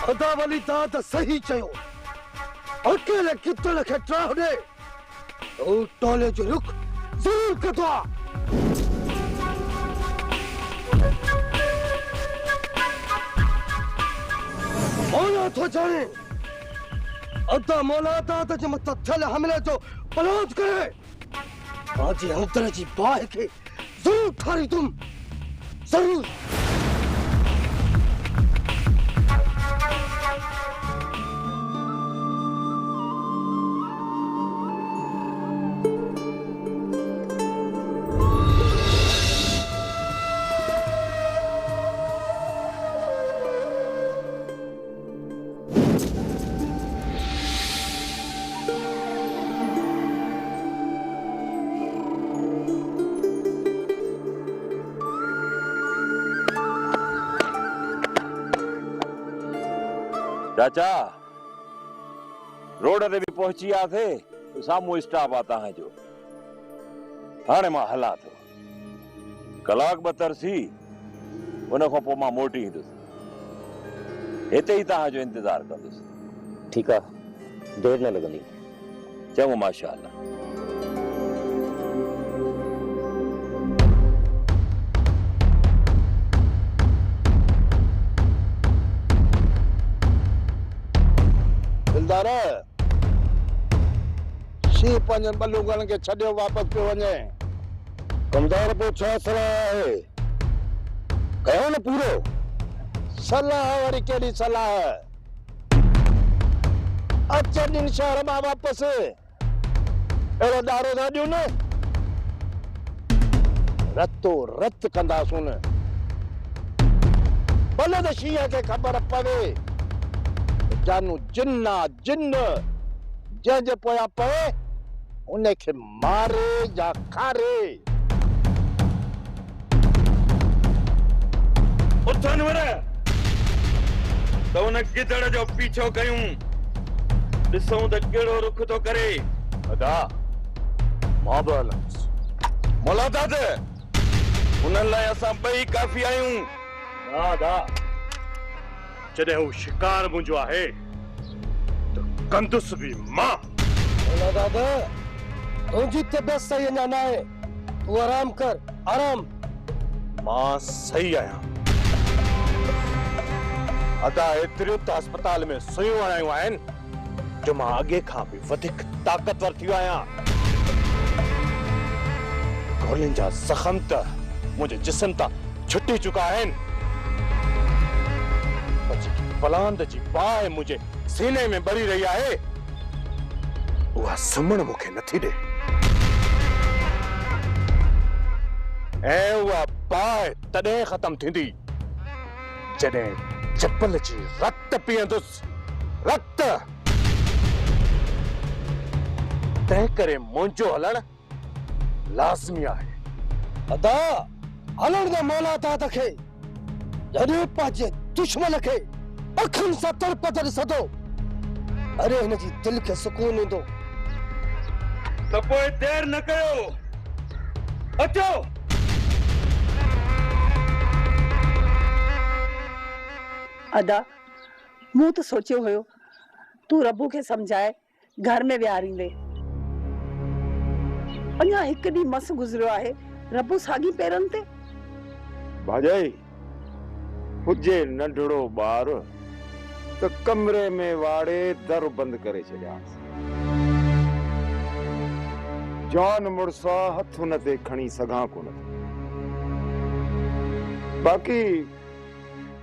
अदा वाली ता सही चयो। अकेले कितने खे ट्राहने तो टोले जो रुख जरूर कदवा। मौला तो जाने अदा मौला ता जो मतथल हमले जो पलौज करे आज अंतर जी बाह के जरूर थारी तुम जरूर। चाचा रोड ते भी पहुंची आ थे तो सामू स्टाफ आता है जो हाणे मां हला थो कलाक बतर सी उन खां पोइ मां मोटी ईंदुसि हिते ई तव्हां जो इंतजार कंदुसि। ठीक है देर न लगंदी। चङो माशाअल्लाह। दिलदार शी पंजन बलूगन के छड़ियो वापस पे वने कमदार पे छा सलाह है कहो न पूरो सलाह वारी केड़ी सलाह है अच्छा दिन शहर में वापस एरो दारो दा दियो न रतो रत कंदा सुन भले त शीया के खबर पवे जानू जिन्ना जिन्न जंहिंजे पोयां पए उनखे मारे या खारे। उथन वर तो उन गिदड़ जो पीछो कयूं ॾिसूं त कहिड़ो रुख थो करे। अदा मां बि हलंदुसि मोला दाद उन्हनि लाइ असां ॿई काफ़ी आहियूं। ना दा जॾहिं हू शिकार मुंहिंजो आहे त कंदुसि बि मां। बोला दादा तुंहिंजी तबियत सही अञा न आहे तूं आराम कर आराम। मां सही आहियां। अदा एतिरियूं त अस्पताल में सुयूं हणायूं आहिनि जो मां अॻे खां बि वधीक ताक़तवर थी वियो आहियां। गोलियुनि जा ज़ख़म त मुंहिंजे जिस्म तां छुटी चुका आहिनि। पलांद जी बाहि मुझे सीने में भरी रही आहे उहा सुमण मूंखे नथी ॾे ऐं उहा बाहि तॾहिं ख़तम थींदी जॾहिं चपल जी रत पीअंदुसि रत। तंहिं करे मुंहिंजो हलण लाज़मी आहे। अदा हलण द मौला ता खे जॾहिं पंहिंजे दुश्मन खे अखन सां तड़पत ॾिसंदो अरे हिन जी दिलि खे सुकून ईंदो। त पोइ देर न कयो अचो। अदा मूं तो सोचियो हुयो तू रबू के समझाए घर में विहारींदे अञा हिकु ॾींहुं मस गुज़रियो आहे रबू साॻी पेरनि ते। भाॼाई हुजे नंढड़ो ॿार त कमरे में वाड़े दर बंद करे छॾियासि। जवान मुड़सा हथ हुन ते खणी सघां कोन बाक़ी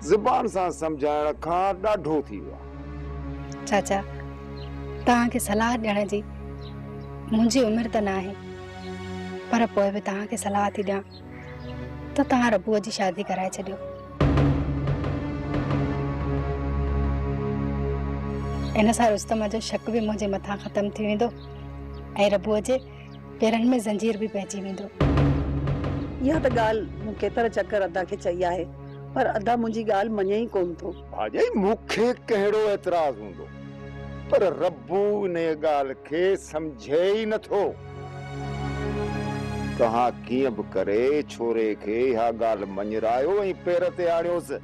ज़ुबान सां सम्झाइण खां ॾाढो थी वियो आहे। चाचा तव्हांखे सलाह ॾियण जी मुंहिंजी उमिरि त न आहे पर पोइ बि तव्हांखे सलाह थी ॾियां त तव्हां रबूअ जी शादी कराए छॾियो। इन सां रुस्तम जो शक बि मुंहिंजे मथां ख़तम थी वेंदो ऐं रबूअ जे पेरनि में ज़ंजीर बि पइजी वेंदो। इहा त ॻाल्हि मूं केतिरा चकर अदा खे चई आहे पर अदा मुंहिंजी ॻाल्हि मञे ई कोन थो। भाॼाई मूंखे कहिड़ो एतिराज़ हूंदो पर रब्बू इन ॻाल्हि खे सम्झे ई नथो। तहां कीअं बि करे छोरे खे इहा ॻाल्हि मञरायो ऐं पेर ते आणियोसि,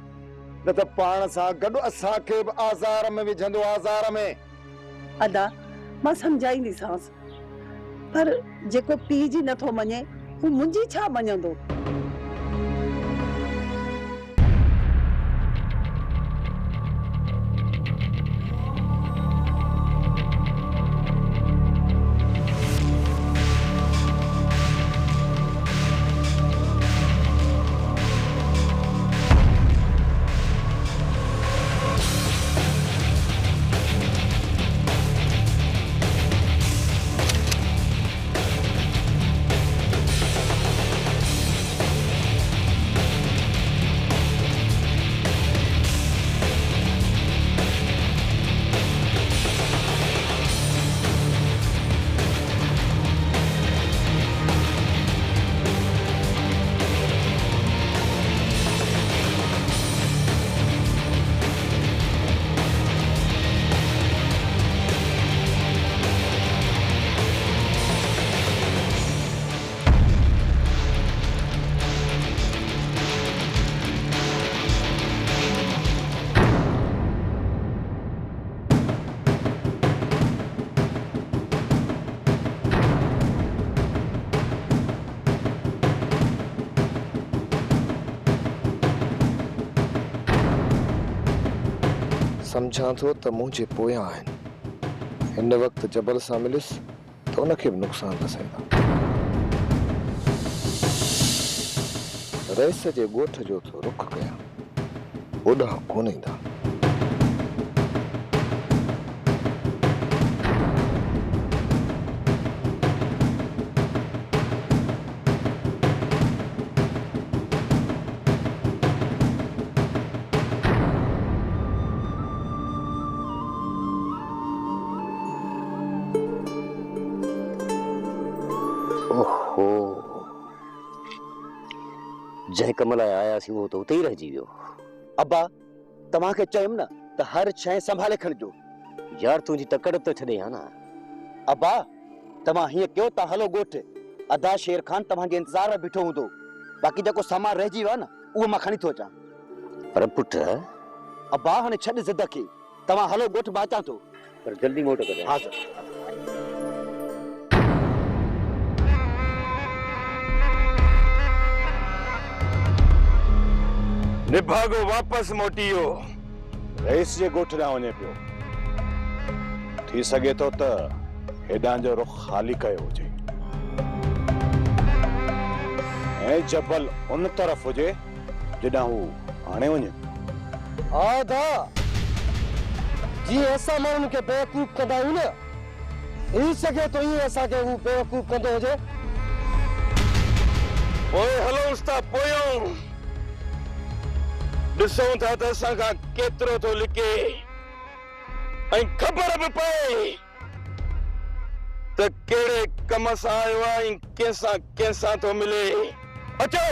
न त पाण सां गॾु असांखे बि आज़ार में विझंदो, आज़ार में। अदा मां सम्झाईंदीसांसि, पर जेको पीउ जी नथो मञे हू मुंहिंजी छा मञंदो? समझा थो त मुंहिंजे पोयां आहिनि, हिन वक़्तु जबल सां मिलियुसि त उनखे बि नुक़सान रसाईंदा। रईस जे ॻोठ जो थो रुख कयां, ओॾां कोन ईंदा। जंहिं कम लाइ आयासीं उहो त उते ई रहिजी वियो। अब्बा तव्हांखे चयुमि न त हर शइ संभाले खणिजो। यार तुंहिंजी तकड़ त छॾे हा न। अब्बा तव्हां हीअं कयो त हलो ॻोठ, अदा शेर खान तव्हांजे इंतज़ार में बीठो हूंदो, बाक़ी जेको सामान रहिजी वियो आहे न उहो मां खणी थो अचां। पर पुट अब्बा हाणे छॾ ज़िद खे, तव्हां हलो ॻोठ, मां अचां थो। पर जल्दी मोटो कजां। हा सर। निभागो वापस मोटियो। रईस जे ॻोठ ॾांहुं वञे पियो, थी सघे थो त हेॾां जो रुख ख़ाली कयो हुजे ऐं जबल उन तरफ़ हुजे जिॾां हू हाणे वञे। आदा जीअं असां माण्हुनि खे बेवकूफ़ कंदा आहियूं न, थी सघे थो ईअं असांखे हू बेवकूफ़ कंदो हुजे। पोइ हलोसि था पोयों, ॾिसूं था त असां खां केतिरो थो लिके ऐं ख़बर बि पए त कहिड़े कम सां आयो आहे ऐं कंहिंसां थो मिले। अचो।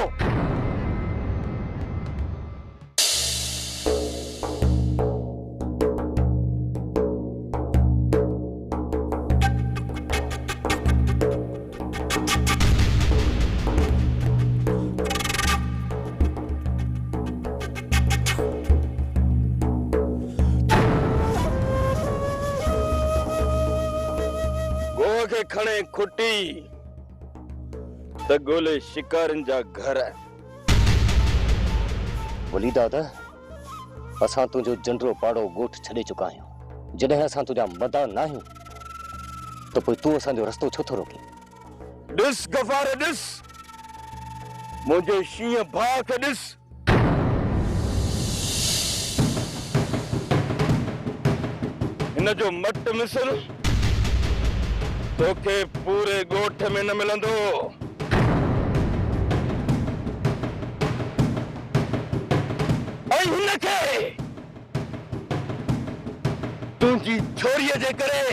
खे खणे खुटी त गोले शिकारनि जा घर। बोली दादा, असां तुंहिंजो जंडरो पाड़ो ॻोठ छॾे चुका आहियूं। जॾहिं असां तुंहिंजा मदा न आहियूं त पोइ तूं असांजो रस्तो छो थो रोके? ॾिस गफ़ार, ॾिस मुंहिंजे शींहं भाउ खे, ॾिस हिन जो मट मिसल तोखे पूरे ॻोठ में न मिलंदो। ऐं हिनखे तुंहिंजी छोरीअ जे करे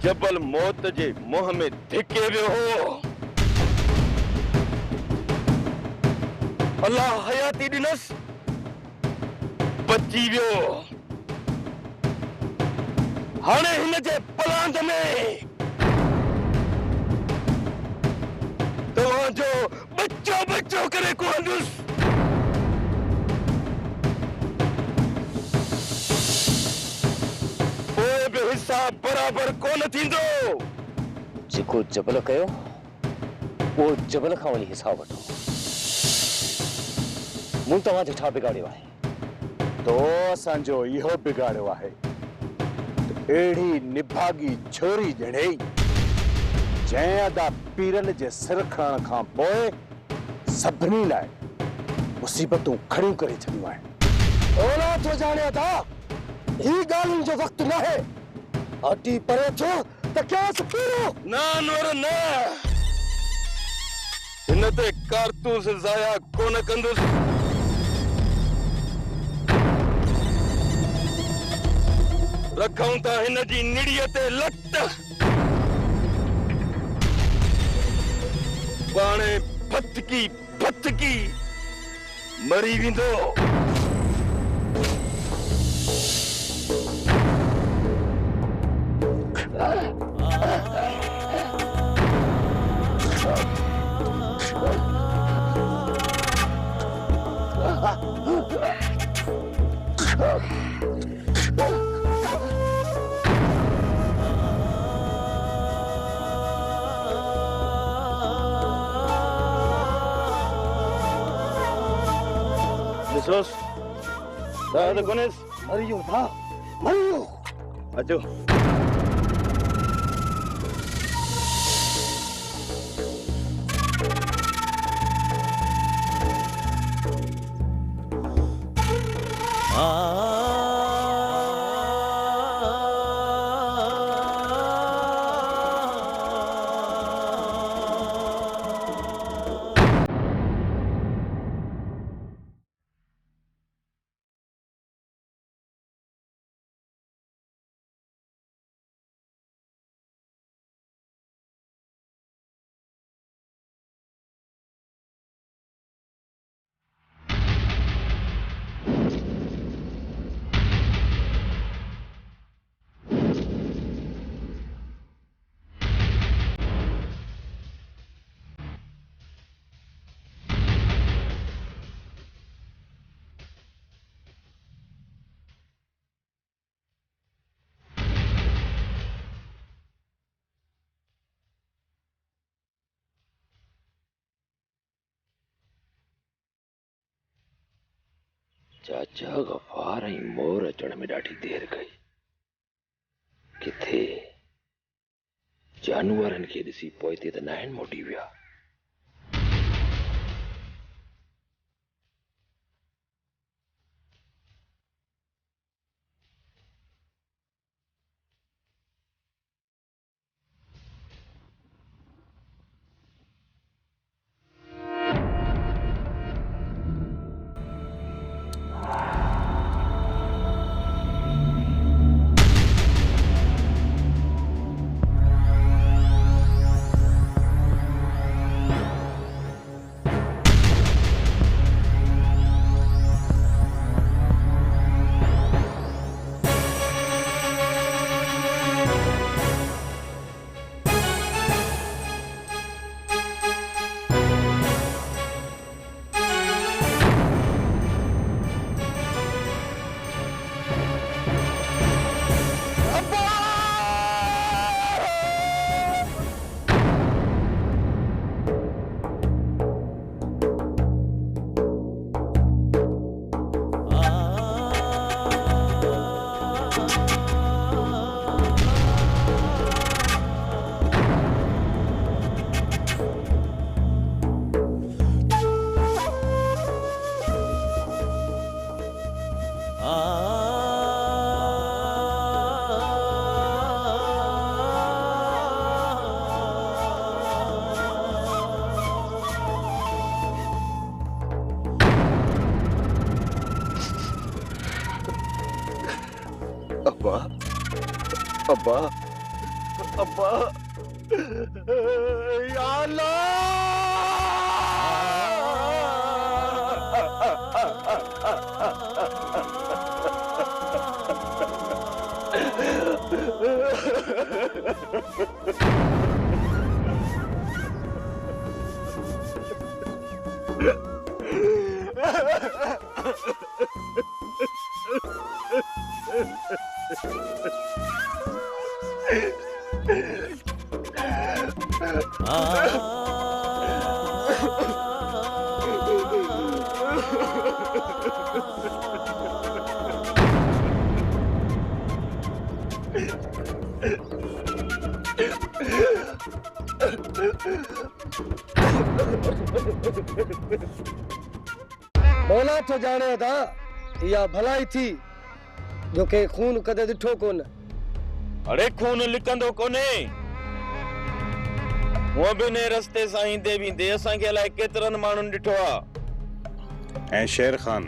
जबल मौत जे मुंहं में धिके वियो हो। अल्लाह हयाती ॾिनसि, बची वियो। हाणे हिन जे पलांद में तव्हांजो बच्चो बच्चो करे कोंदुसि। पोइ बि हिसाब बराबर कोन थींदो। जेको जबल कयो वो जबल खां वञी हिसाब वठो। मूं तव्हांजो छा बिगाड़ियो आहे? तो असांजो इहो बिगाड़ियो आहे अहिड़ी निभागी छोरी ॼणे जंहिं अदा पीरल जे सिर खणण खां पोइ सभिनी लाइ मुसीबतूं खड़ियूं करे छॾियूं आहिनि। औलाद जो जाने था ही ॻाल्हियुनि जो वक़्तु न आहे। हटी परे थियो त केस पूरो। ना नूर न, हिन ते कारतूस ज़ाया कोन कंदुसि। रखूं था हिन जी निड़ीअ ते लत। पाणे फतकी फतकी मरी वेंदो। ॾिसोस त कोन्हेस। मरियो था मरियो। अचो। चाचा गफ़ार ऐं मोर अचण में ॾाढी देर कई। किथे जानवरनि खे ॾिसी पोइते त न आहिनि मोटी विया। अब्बा अब्बा या मौला तो जाने था या भलाई थी जो के खून कदे दिठो कोन। अरे खून लिकंदो कोने वो भी ने रस्ते साईं देवी दे असा के लाए केतरन मानुन दिठो आ। ऐं शेर खान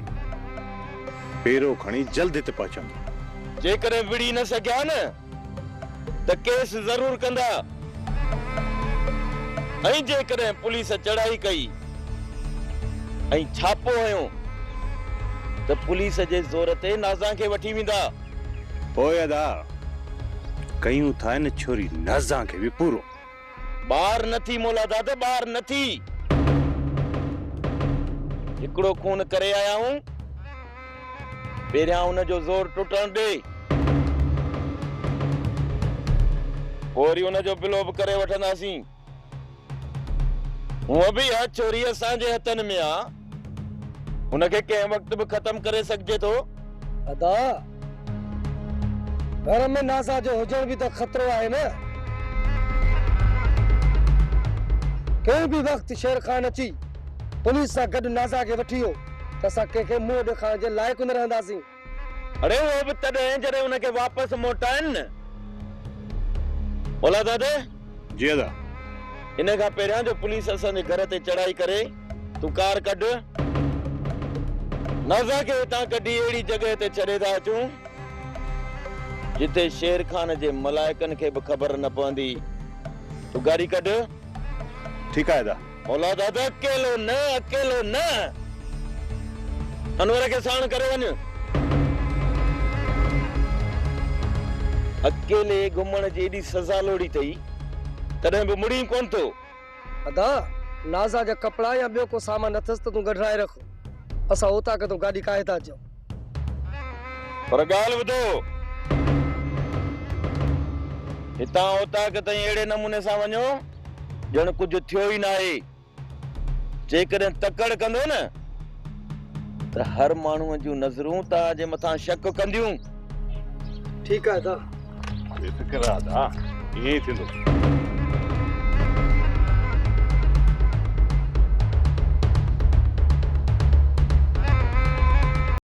पेरो खणी जल्द हिते पहुचंदो। जे करे विड़ी न सकिया न त केस जरूर कंदा। ऐं जे करे पुलिस चढ़ाई कई ऐं छापो हयो त पुलिस जे ज़ोर ते नाज़ा खे वठी वेंदा। पोइ अदा कयूं था न छोरी नाज़ा खे भी पूरो। बार नथी मोला दादा बार नथी। हिकड़ो खून करे आया हूं पहिरियां उन जो ज़ोर टुटण दे पोरी उन जो बिलोप करे वठंदासीं। वो भी है चोरी असांजे हथन में आ उनके के वक्त भी खत्म करे सकजे तो। अदा घर में नासा जो हुजण भी तो खतरो है न। के भी वक्त शेर खान अची पुलिस सा गड नासा के वठियो तसा के मुंह दिखाण जे लायक न रहंदासीं। अरे वो भी तॾहिं जॾहिं उनके वापस मोटाइन न। बोला दादा जी अदा इन खां पहिरियां जो पुलिस असांजे घर ते चढ़ाई करे तू कार कढ नाज़ा के हितां कढी अहिड़ी जॻह ते छॾे था अचूं जिथे शेर खान जे मलाइकन खे भी ख़बर न पवंदी। तू गाड़ी कढ। ठीक है अदा। बोला दादा अकेलो न अनवर के साण करे वञ। अकेले घुमण जी एडी सजा लोड़ी थई तॾहिं भी मुड़ी कोन थो। अदा नाज़ा जा कपड़ा या ॿियो को सामान अथस त तू गढ़ाए रख असां उता के तू गाड़ी काहे था अचो। पर ॻाल्हि ॿुधो हितां उता के ताईं अहिड़े नमूने सां वञो ॼण कुझु थियो ई न आहे। जेकॾहिं तकड़ कंदो न त हर माण्हूअ जूं नज़रूं तव्हांजे मथां शक कंदियूं। ठीक है अदा। बेफिक्र अदा ईअं ई थींदो।